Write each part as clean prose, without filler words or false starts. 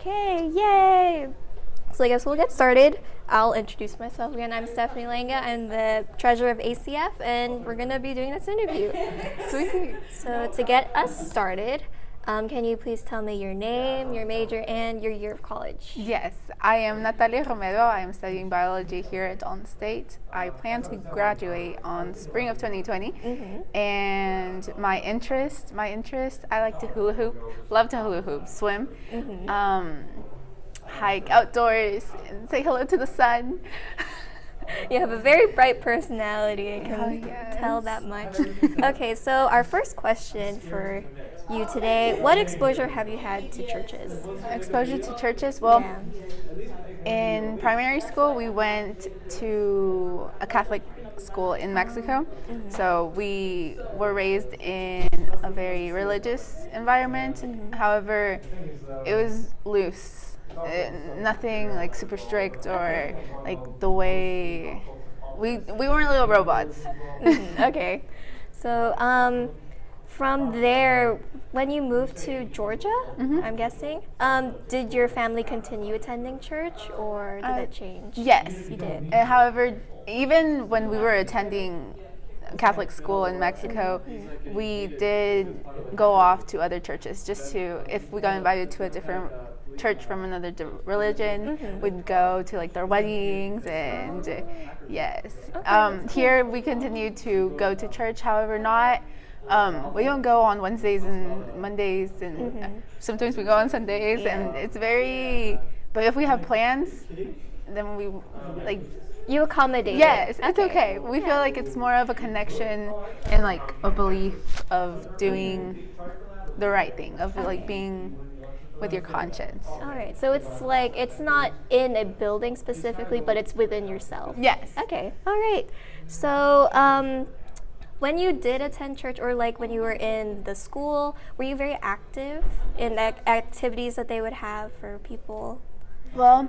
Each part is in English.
Okay, yay! So I guess we'll get started. I'll introduce myself again. I'm Stephanie Langga. I'm the treasurer of ACF, and we're going to be doing this interview. Sweet. So to get us started, can you please tell me your name, your major, and your year of college? Yes, I am Natalia Romero. I am studying biology here at Dalton State. I plan to graduate on spring of 2020. And my interest, I like to hula hoop, love to hula hoop, swim, hike outdoors, and say hello to the sun. You have a very bright personality, I can tell that much. Okay, so our first question for you today, what exposure have you had to churches? Exposure to churches? Well, in primary school, we went to a Catholic school in Mexico. So we were raised in a very religious environment. However, it was loose. Nothing like super strict or like the way we weren't little robots. Okay, so from there, when you moved to Georgia, I'm guessing, did your family continue attending church, or did it change? Yes, you did. However, even when we were attending Catholic school in Mexico, we did go off to other churches just to, if we got invited to a different church from another religion, we'd go to like their weddings, and yes. Here we continue to go to church, however not, we don't go on Wednesdays and Mondays, and sometimes we go on Sundays, and it's very, but if we have plans, then we like, you accommodate. Yes, it's okay. We feel like it's more of a connection and like a belief of doing the right thing, of like being with your conscience. All right, so it's like, it's not in a building specifically, but it's within yourself. Yes. Okay, all right. So when you did attend church, or like when you were in the school, were you very active in activities that they would have for people? Well,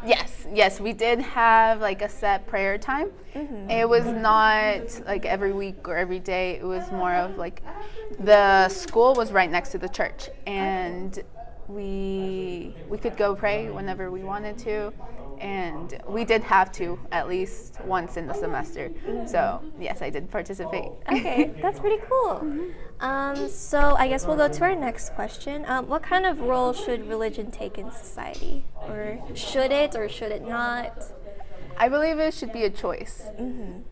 yes, we did have like a set prayer time. It was not like every week or every day. It was more of like, the school was right next to the church, and we could go pray whenever we wanted to, and we did have to at least once in the semester. So yes, I did participate. Okay, that's pretty cool. So I guess we'll go to our next question. What kind of role should religion take in society? Or should it not? I believe it should be a choice.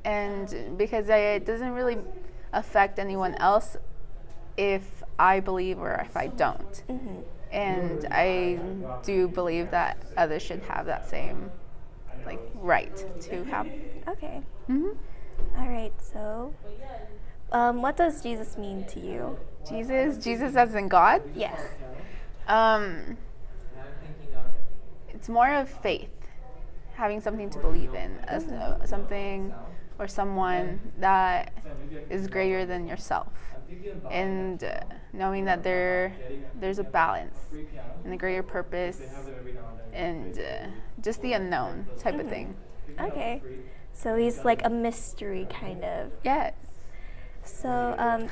And because it doesn't really affect anyone else if I believe or if I don't. And I do believe that others should have that same like right to have. Okay. All right, so what does Jesus mean to you? Jesus as in God? Yes. It's more of faith, having something to believe in, as something or someone that is greater than yourself, and knowing that there's a balance and a greater purpose, and just the unknown type of thing. Okay, so he's like a mystery kind of. Yes. So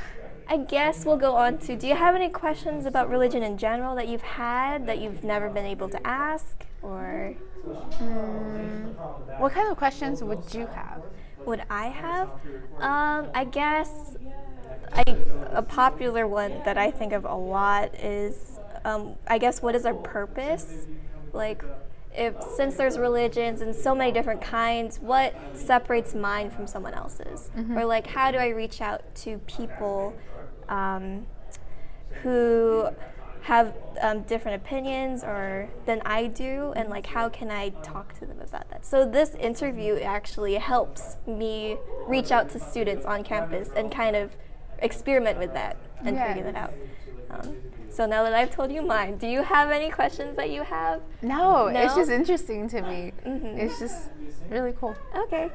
I guess we'll go on to, do you have any questions about religion in general that you've had that you've never been able to ask, or? What kind of questions would you have? Would I have? I guess a popular one that I think of a lot is, I guess, what is our purpose? Like, since there's religions and so many different kinds, what separates mine from someone else's? Or like, how do I reach out to people who have different opinions than I do, and like, how can I talk to them about that? So this interview actually helps me reach out to students on campus and kind of experiment with that and figure that out. So now that I've told you mine, do you have any questions that you have? No? It's just interesting to me. It's just really cool. Okay.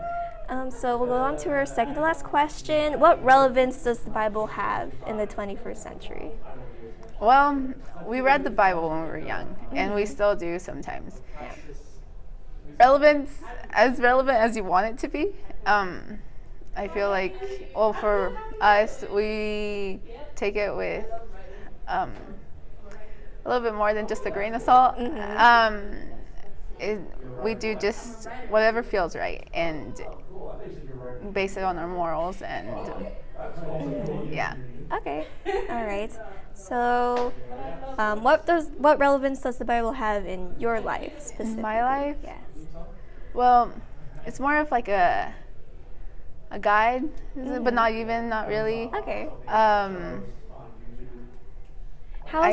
So we'll go on to our second to last question. What relevance does the Bible have in the 21st century? Well, we read the Bible when we were young, and we still do sometimes. Relevant as you want it to be. I feel like, well, for us, we take it with a little bit more than just a grain of salt. We do just whatever feels right and base it on our morals and yeah. Okay. All right. So, what relevance does the Bible have in your life specifically? In my life? Yeah. Well, it's more of like a guide, but not really. Okay. Um, How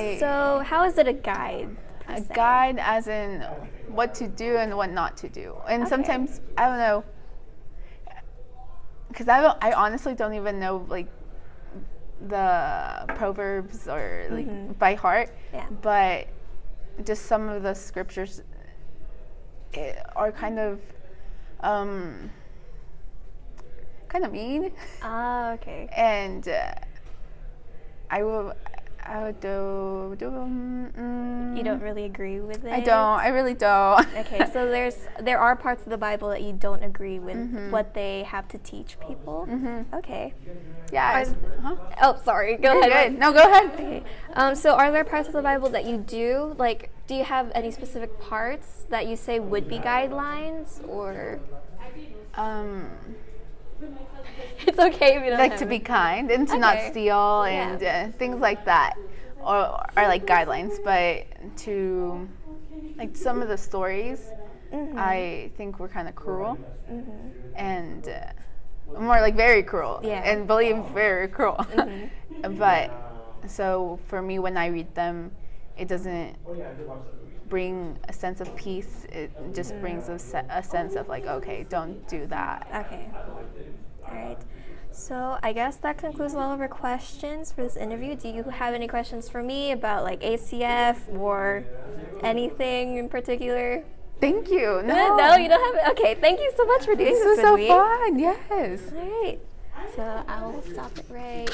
is it a guide? per A se? guide as in what to do and what not to do. And Okay. sometimes, I don't know, because I honestly don't even know like the proverbs or like by heart. Yeah. But just some of the scriptures are kind of mean, Ah, okay. and I would do. You don't really agree with it? I don't. I really don't. Okay, so there are parts of the Bible that you don't agree with what they have to teach people. Okay. Yeah. Oh, sorry. Go You're ahead. good. No, go ahead. Okay. So are there parts of the Bible that you do? Like, do you have any specific parts that you say would be guidelines, or it's okay if you don't Like have to be it. kind and to not Okay. steal and things like that, or are like guidelines. But to like some of the stories, I think were kind of cruel and more like very cruel. Yeah. And believe very cruel. But so for me, when I read them, it doesn't bring a sense of peace. It just brings a sense of like, okay, don't do that. Okay. All right. So I guess that concludes all of our questions for this interview. Do you have any questions for me about like ACF or anything in particular? Thank you. No, you don't have it. Okay. Thank you so much for doing This this was with so me. fun. Yes. All right. So I will stop it right